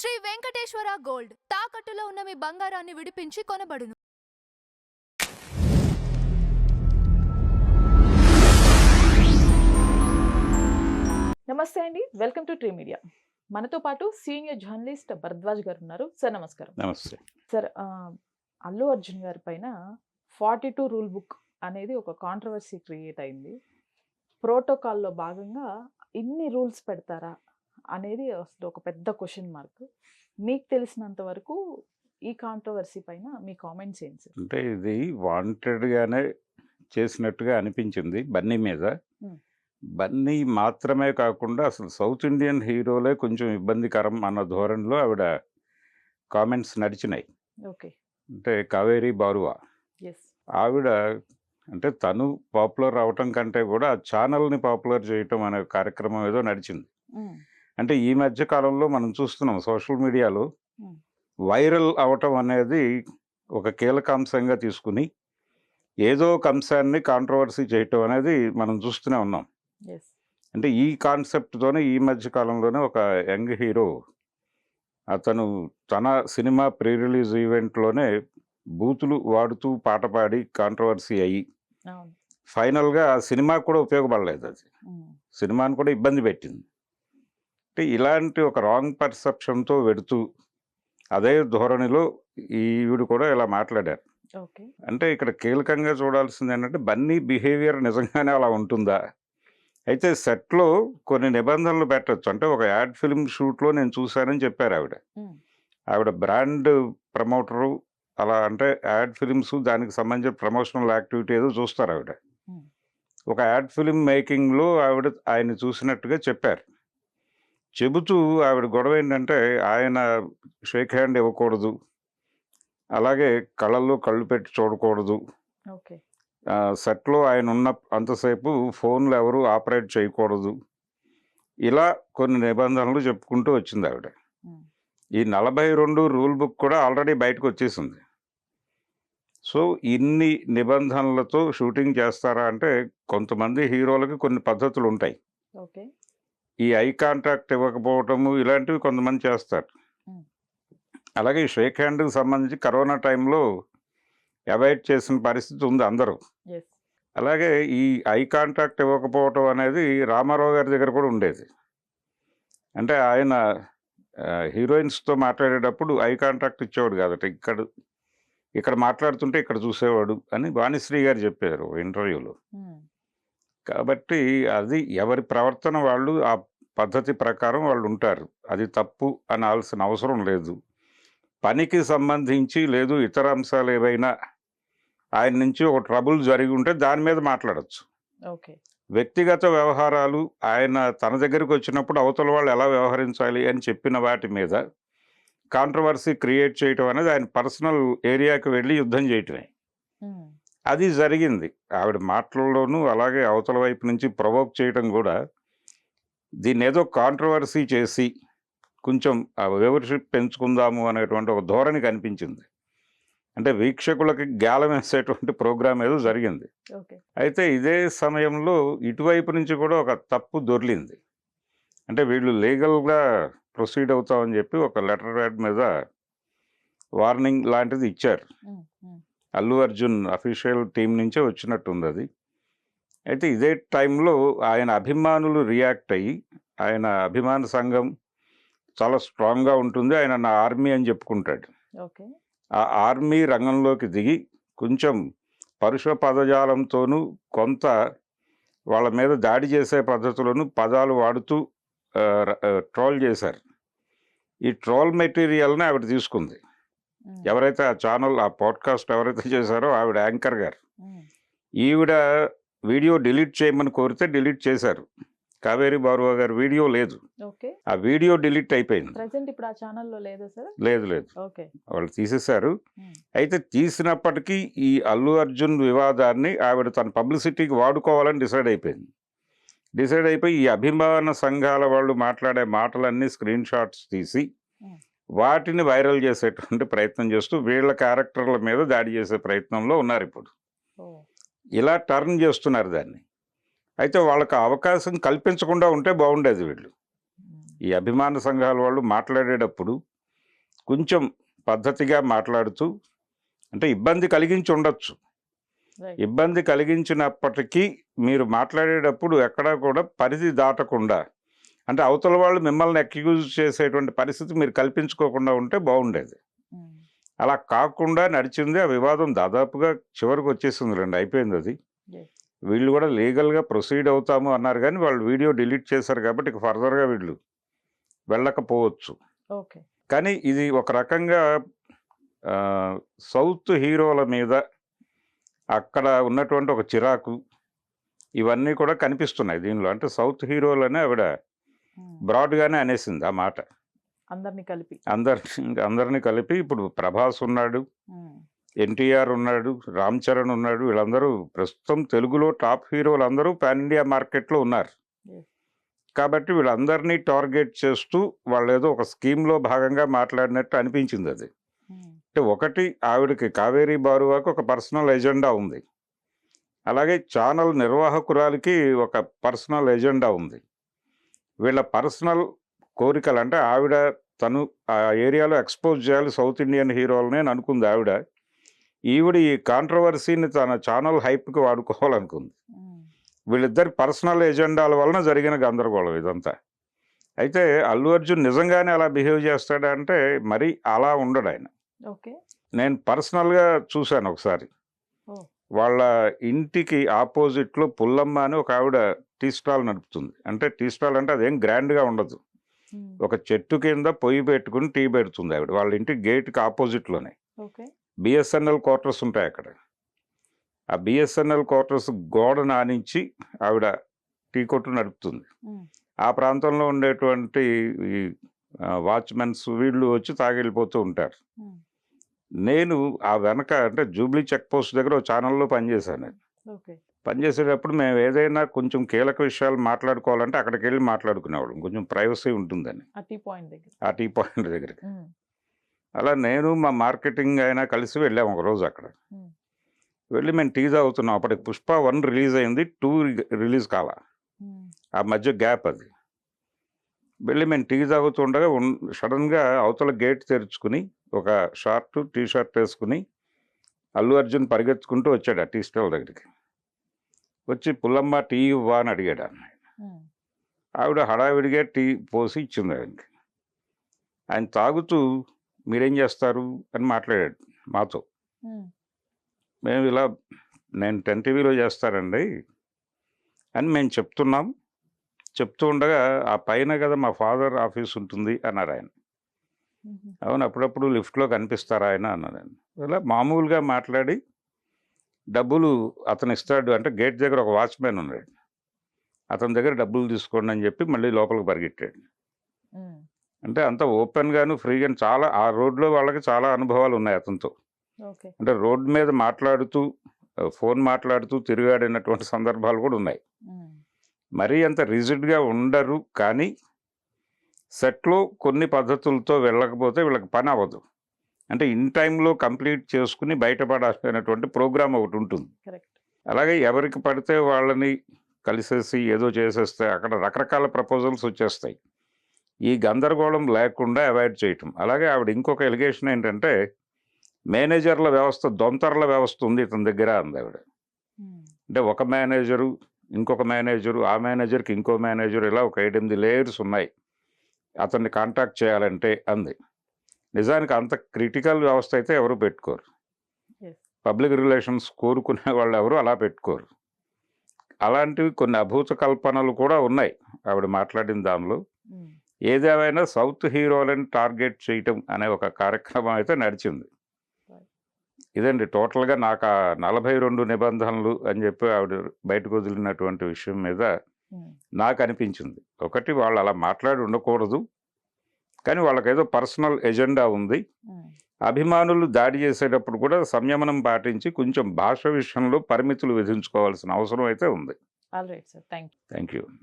Shri Venkateswara gold తాకట్టులో ఉన్న మీ బంగారాన్ని విడిపించి కొనబడును. నమస్తే అండి, వెల్కమ్ టు ట్రీ మీడియా. మనతో పాటు సీనియర్ జర్నలిస్ట్ భరద్వాజ్ గారు ఉన్నారు. సార్ నమస్కారం. నమస్తే సార్, అల్లు అర్జున్ గారి పైన 42 రూల్ బుక్ అనేది ఒక కాంట్రవర్సీ క్రియేట్ అయింది. ప్రోటోకాల్లో భాగంగా ఇన్ని రూల్స్ పెడతారా అనేది అసలు ఒక పెద్ద క్వశ్చన్ మార్క్. మీకు తెలిసినంత వరకు ఈ కాంట్రవర్సీ పైన మీ కామెంట్స్ ఏంటి సార్? అంటే ఇది వాంటెడ్గానే చేసినట్టుగా అనిపించింది బన్నీ మీద. బన్నీ మాత్రమే కాకుండా అసలు సౌత్ ఇండియన్ హీరోలే కొంచెం ఇబ్బందికరం అన్న ధోరణిలో ఆవిడ కామెంట్స్ నడిచినాయి. ఓకే. అంటే కావేరీ బారువా ఎస్. ఆవిడ అంటే తను పాపులర్ అవటం కంటే కూడా ఆ ఛానల్ని పాపులర్ చేయటం అనే కార్యక్రమం ఏదో నడిచింది. అంటే ఈ మధ్య కాలంలో మనం చూస్తున్నాం సోషల్ మీడియాలో వైరల్ అవటం అనేది ఒక కీలక అంశంగా తీసుకుని ఏదో ఒక అంశాన్ని కాంట్రవర్సీ చేయటం అనేది మనం చూస్తూనే ఉన్నాం. ఎస్. అంటే ఈ కాన్సెప్ట్తోనే ఈ మధ్య కాలంలోనే ఒక యంగ్ హీరో అతను తన సినిమా ప్రీ రిలీజ్ ఈవెంట్లోనే బూతులు వాడుతూ పాట పాడి కాంట్రవర్సీ అయ్యి అవును. ఫైనల్గా ఆ సినిమా కూడా ఉపయోగపడలేదు. అది సినిమాని కూడా ఇబ్బంది పెట్టింది. అంటే ఇలాంటి ఒక రాంగ్ పర్సెప్షన్తో వెడుతూ అదే ధోరణిలో ఈవిడు కూడా ఇలా మాట్లాడారు. ఓకే. అంటే ఇక్కడ కీలకంగా చూడాల్సింది ఏంటంటే బన్నీ బిహేవియర్ నిజంగానే అలా ఉంటుందా? అయితే సెట్లో కొన్ని నిబంధనలు పెట్టచ్చు. అంటే ఒక యాడ్ ఫిల్మ్ షూట్లో నేను చూశానని చెప్పారు ఆవిడ. ఆవిడ బ్రాండ్ ప్రమోటరు, అలా అంటే యాడ్ ఫిల్మ్స్ దానికి సంబంధించిన ప్రమోషనల్ యాక్టివిటీ ఏదో చూస్తారు ఆవిడ. ఒక యాడ్ ఫిల్మ్ మేకింగ్లో ఆవిడ ఆయన చూసినట్టుగా చెప్పారు. చెబుతూ ఆవిడ గొడవ ఏంటంటే ఆయన షేక్ హ్యాండ్ ఇవ్వకూడదు, అలాగే కళ్ళల్లో కళ్ళు పెట్టి చూడకూడదు, ఓకే. సెట్లో ఆయన ఉన్న అంతసేపు ఫోన్లు ఎవరు ఆపరేట్ చేయకూడదు, ఇలా కొన్ని నిబంధనలు చెప్పుకుంటూ వచ్చింది ఆవిడ. ఈ 42 రూల్ బుక్ కూడా ఆల్రెడీ బయటకు వచ్చేసింది. సో ఇన్ని నిబంధనలతో షూటింగ్ చేస్తారా అంటే కొంతమంది హీరోలకి కొన్ని పద్ధతులు ఉంటాయి. ఓకే. ఈ ఐ కాంటాక్ట్ ఇవ్వకపోవటము ఇలాంటివి కొంతమంది చేస్తారు. అలాగే ఈ షేక్ హ్యాండ్కి సంబంధించి కరోనా టైంలో అవాయిడ్ చేసిన పరిస్థితి ఉంది అందరూ. ఎస్. అలాగే ఈ ఐ కాంటాక్ట్ ఇవ్వకపోవటం అనేది రామారావు గారి దగ్గర కూడా ఉండేది. అంటే ఆయన హీరోయిన్స్తో మాట్లాడేటప్పుడు ఐ కాంటాక్ట్ ఇచ్చేవాడు కాదట. ఇక్కడ మాట్లాడుతుంటే ఇక్కడ చూసేవాడు అని వాణిశ్రీ గారు చెప్పారు ఇంటర్వ్యూలో. కాబట్టి అది ఎవరి ప్రవర్తన వాళ్ళు ఆ పద్ధతి ప్రకారం వాళ్ళు ఉంటారు. అది తప్పు అనాల్సిన అవసరం లేదు. పనికి సంబంధించి లేదు ఇతర అంశాలు ఏవైనా ఆయన నుంచి ఒక ట్రబుల్ జరిగి ఉంటే దాని మీద మాట్లాడచ్చు. ఓకే. వ్యక్తిగత వ్యవహారాలు ఆయన తన దగ్గరికి వచ్చినప్పుడు అవతల వాళ్ళు ఎలా వ్యవహరించాలి అని చెప్పిన వాటి మీద కాంట్రవర్సీ క్రియేట్ చేయటం అనేది ఆయన పర్సనల్ ఏరియాకి వెళ్ళి యుద్ధం చేయటమే. అది జరిగింది ఆవిడ మాటల్లోనూ. అలాగే అవతల వైపు నుంచి ప్రొవోక్ చేయటం కూడా దీన్ని ఏదో కాంట్రవర్సీ చేసి కొంచెం వ్యూవర్షిప్ పెంచుకుందాము అనేటువంటి ఒక ధోరణి కనిపించింది. అంటే వీక్షకులకి గ్యాలం వేసేటువంటి ప్రోగ్రామ్ ఏదో జరిగింది. అయితే ఇదే సమయంలో ఇటువైపు నుంచి కూడా ఒక తప్పు దొర్లింది. అంటే వీళ్ళు లీగల్గా ప్రొసీడ్ అవుతామని చెప్పి ఒక లెటర్ ప్యాడ్ మీద వార్నింగ్ లాంటిది ఇచ్చారు. అల్లు అర్జున్ అఫీషియల్ టీం నుంచే వచ్చినట్టుంది అది. అయితే ఇదే టైంలో ఆయన అభిమానులు రియాక్ట్ అయ్యి, ఆయన అభిమాన సంఘం చాలా స్ట్రాంగ్గా ఉంటుంది, ఆయన నా ఆర్మీ అని చెప్పుకుంటాడు. ఓకే. ఆ ఆర్మీ రంగంలోకి దిగి కొంచెం పరుష పదజాలంతోనూ కొంత వాళ్ళ మీద దాడి చేసే పద్ధతులను పదాలు వాడుతూ ట్రోల్ చేశారు. ఈ ట్రోల్ మెటీరియల్ని ఆవిడ తీసుకుంది. ఎవరైతే ఆ ఛానల్ ఆ పాడ్కాస్ట్ ఎవరైతే చేశారో ఆవిడ యాంకర్ గారు, ఈవిడ వీడియో డిలీట్ చేయమని కోరితే డిలీట్ చేశారు. కావేరీ బారువా గారి వీడియో లేదు. ఆ వీడియో డిలీట్ అయిపోయింది. ఇప్పుడు ఆ ఛానల్లో లేదు సార్? లేదు. ఓకే. వాళ్ళు తీసేశారు. అయితే తీసినప్పటికీ ఈ అల్లు అర్జున్ వివాదాన్ని ఆవిడ తన పబ్లిసిటీకి వాడుకోవాలని డిసైడ్ అయిపోయి ఈ అభిమాన సంఘాల వాళ్ళు మాట్లాడే మాటలన్నీ స్క్రీన్ షాట్స్ తీసి వాటిని వైరల్ చేసేటువంటి ప్రయత్నం చేస్తూ వీళ్ళ క్యారెక్టర్ల మీద దాడి చేసే ప్రయత్నంలో ఉన్నారు ఇప్పుడు. ఇలా టర్న్ చేస్తున్నారు దాన్ని. అయితే వాళ్ళకి అవకాశం కల్పించకుండా ఉంటే బాగుండేది. వీళ్ళు ఈ అభిమాన సంఘాల వాళ్ళు మాట్లాడేటప్పుడు కొంచెం పద్ధతిగా మాట్లాడుతూ, అంటే ఇబ్బంది కలిగించి ఉండొచ్చు. రైట్. ఇబ్బంది కలిగించినప్పటికీ మీరు మాట్లాడేటప్పుడు ఎక్కడా కూడా పరిధి దాటకుండా, అంటే అవతల వాళ్ళు మిమ్మల్ని అక్యూజ్ చేసేటువంటి పరిస్థితి మీరు కల్పించుకోకుండా ఉంటే బాగుండేది. ఉమ్. అలా కాకుండా నడిచింది. ఆ వివాదం దాదాపుగా చివరికి వచ్చేసిందిలేండి, అయిపోయింది అది. Yes. వీళ్ళు కూడా లీగల్గా ప్రొసీడ్ అవుతాము అన్నారు, కానీ వాళ్ళు వీడియో డిలీట్ చేశారు కాబట్టి ఇక ఫర్దర్గా వీళ్ళు వెళ్ళకపోవచ్చు. ఓకే. కానీ ఇది ఒక రకంగా ఆ, సౌత్ హీరోల మీద అక్కడ ఉన్నటువంటి ఒక చిరాకు, ఇవన్నీ కూడా కనిపిస్తున్నాయి దీనిలో. అంటే సౌత్ హీరోలనే ఆవిడ ఉమ్. బ్రాడ్గానే అనేసింది ఆ మాట. అందరినీ కలిపి. అందరినీ కలిపి. ఇప్పుడు ప్రభాస్ ఉన్నాడు, ఉమ్. ఎన్టీఆర్ ఉన్నాడు, రామ్ చరణ్ ఉన్నాడు. వీళ్ళందరూ ప్రస్తుతం తెలుగులో టాప్ హీరోలు అందరూ పాన్ ఇండియా మార్కెట్లో ఉన్నారు. Yes. కాబట్టి వీళ్ళందరినీ టార్గెట్ చేస్తూ వాళ్ళు ఏదో ఒక స్కీమ్లో భాగంగా మాట్లాడినట్టు అనిపించింది అది. ఉమ్. అంటే ఒకటి, ఆవిడకి కావేరీ బారువాకు ఒక పర్సనల్ ఎజెండా ఉంది. అలాగే ఛానల్ నిర్వాహకురాలికి ఒక పర్సనల్ ఎజెండా ఉంది. వీళ్ళ పర్సనల్ కోరికలు, అంటే ఆవిడ తను ఆ ఏరియాలో ఎక్స్పోజ్ చేయాలి సౌత్ ఇండియన్ హీరోలని అని అనుకుంది ఆవిడ. ఈవిడ ఈ కాంట్రవర్సీని తన ఛానల్ హైప్కి వాడుకోవాలనుకుంది. ఉమ్. వీళ్ళిద్దరి పర్సనల్ ఎజెండాల వలన జరిగిన గందరగోళం ఇదంతా. అయితే అల్లు అర్జున్ నిజంగానే అలా బిహేవ్ చేస్తాడంటే మరి అలా ఉండడు ఆయన. ఓకే. నేను పర్సనల్గా చూశాను ఒకసారి. ఓ. వాళ్ళ ఇంటికి ఆపోజిట్లో పుల్లమ్మ అని ఒక ఆవిడ టీ స్టాల్ నడుపుతుంది. అంటే టీ స్టాల్ అంటే అదేం గ్రాండ్గా ఉండదు. ఉమ్. ఒక చెట్టు కింద పొయ్యి పెట్టుకుని టీ పెడుతుంది ఆవిడ. వాళ్ళ ఇంటి గేట్కి ఆపోజిట్లోనే ఓకే. బిఎస్ఎన్ఎల్ క్వార్టర్స్ ఉంటాయి అక్కడ. ఆ బిఎస్ఎన్ఎల్ క్వార్టర్స్ గోడ నానించి ఆవిడ టీ కొట్టు నడుపుతుంది. ఉమ్. ఆ ప్రాంతంలో ఉండేటువంటి ఈ వాచ్మెన్స్ వీళ్ళు వచ్చి తాగిళ్ళిపోతూ ఉంటారు. ఉమ్. నేను ఆ వెనక, అంటే జూబ్లీ చెక్ పోస్ట్ దగ్గర ఒక ఛానల్లో పనిచేశాను నేను. ఓకే. పనిచేసేటప్పుడు మేము ఏదైనా కొంచెం కీలక విషయాలు మాట్లాడుకోవాలంటే అక్కడికి వెళ్ళి మాట్లాడుకునేవాళ్ళం, కొంచెం ప్రైవసీ ఉంటుందని, ఆ టీ పాయింట్ దగ్గర. ఆ టీ పాయింట్ దగ్గరికి. ఉమ్. అలా నేను మా మార్కెటింగ్ అయినా కలిసి వెళ్ళాము ఒకరోజు అక్కడ. ఉమ్. వెళ్ళి మేము టీ తాగుతున్నాం. అప్పటికి పుష్ప 1 రిలీజ్ అయింది, 2 రిలీజ్ కాలా, ఉమ్. ఆ మధ్య గ్యాప్ అది. వెళ్ళి మేము టీ తాగుతుండగా సడన్గా అవతల గేట్ తెరుచుకుని ఒక షార్ట్ టీ షర్ట్ వేసుకుని అల్లు అర్జున్ పరిగెత్తుకుంటూ వచ్చాడు ఆ టీ స్టాల్ దగ్గరికి. వచ్చి పుల్లమ్మ టీ ఇవ్వా అని అడిగాడు ఆయన. ఉమ్. ఆవిడ హడావిడిగా టీ పోసి ఇచ్చింది ఆయనకి. ఆయన తాగుతూ మీరేం చేస్తారు అని మాట్లాడాడు మాతో. ఉమ్. మేము ఇలా, నేను 10 టీవీలో చేస్తానండి అని మేము చెప్తున్నాం. చెప్తూ ఉండగా ఆ పైన కదా మా ఫాదర్ ఆఫీస్ ఉంటుంది అన్నారు ఆయన. ఉమ్. అవును, అప్పుడప్పుడు లిఫ్ట్లో కనిపిస్తారా ఆయన అన్నాను నేను. ఇలా మామూలుగా మాట్లాడి డబ్బులు అతను ఇస్తాడు, అంటే గేట్ దగ్గర ఒక వాచ్మెన్ ఉన్నాడు, అతని దగ్గర డబ్బులు తీసుకోండి అని చెప్పి మళ్ళీ లోపలికి పరిగెట్టాడు. ఉమ్. అంటే అంత ఓపెన్గాను ఫ్రీగాను. చాలా ఆ రోడ్లో వాళ్ళకి చాలా అనుభవాలు ఉన్నాయి అతనితో. ఓకే. అంటే రోడ్డు మీద మాట్లాడుతూ ఫోన్ మాట్లాడుతూ తిరిగాడినటువంటి సందర్భాలు కూడా ఉన్నాయి. ఉమ్. మరీ అంత రిజిడ్గా ఉండరు, కానీ సెట్లో కొన్ని పద్ధతులతో వెళ్ళకపోతే వీళ్ళకి పని అవ్వదు. అంటే ఇన్ టైంలో కంప్లీట్ చేసుకుని బయటపడాల్సినటువంటి ప్రోగ్రామ్ ఒకటి ఉంటుంది. కరెక్ట్. అలాగే ఎవరికి పడితే వాళ్ళని కలిసేసి ఏదో చేసేస్తే అక్కడ రకరకాల ప్రపోజల్స్ వచ్చేస్తాయి. ఈ గందరగోళం లేకుండా అవాయిడ్ చేయటం. అలాగే ఆవిడ ఇంకొక ఎలిగేషన్ ఏంటంటే మేనేజర్ల వ్యవస్థ, దొంతర్ల వ్యవస్థ ఉంది ఇతని దగ్గర అంది ఆవిడ. ఉమ్. అంటే ఒక మేనేజరు, ఇంకొక మేనేజరు, ఆ మేనేజర్కి ఇంకో మేనేజరు, ఇలా ఒక 7-8 లేయర్స్ ఉన్నాయి అతన్ని కాంటాక్ట్ చేయాలంటే అంది. నిజానికి అంత క్రిటికల్ వ్యవస్థ అయితే ఎవరు పెట్టుకోరు. Yes. పబ్లిక్ రిలేషన్స్ కోరుకునే వాళ్ళు ఎవరు అలా పెట్టుకోరు. అలాంటివి కొన్ని అభూత కల్పనలు కూడా ఉన్నాయి ఆవిడ మాట్లాడిన దానిలో. ఉమ్. ఏదేమైనా సౌత్ హీరోలను టార్గెట్ చేయటం అనే ఒక కార్యక్రమం అయితే నడిచింది. Right. ఇదండి టోటల్గా నాకు ఆ 42 నిబంధనలు అని చెప్పి ఆవిడ బయటకు వదిలినటువంటి విషయం మీద ఉమ్. నాకు అనిపించింది. ఒకటి, వాళ్ళు అలా మాట్లాడి ఉండకూడదు, కానీ వాళ్ళకేదో పర్సనల్ ఎజెండా ఉంది. ఉమ్. అభిమానులు దాడి చేసేటప్పుడు కూడా సంయమనం పాటించి కొంచెం భాష విషయంలో పరిమితులు విధించుకోవాల్సిన అవసరం అయితే ఉంది. All right sir. Thank you. Thank you.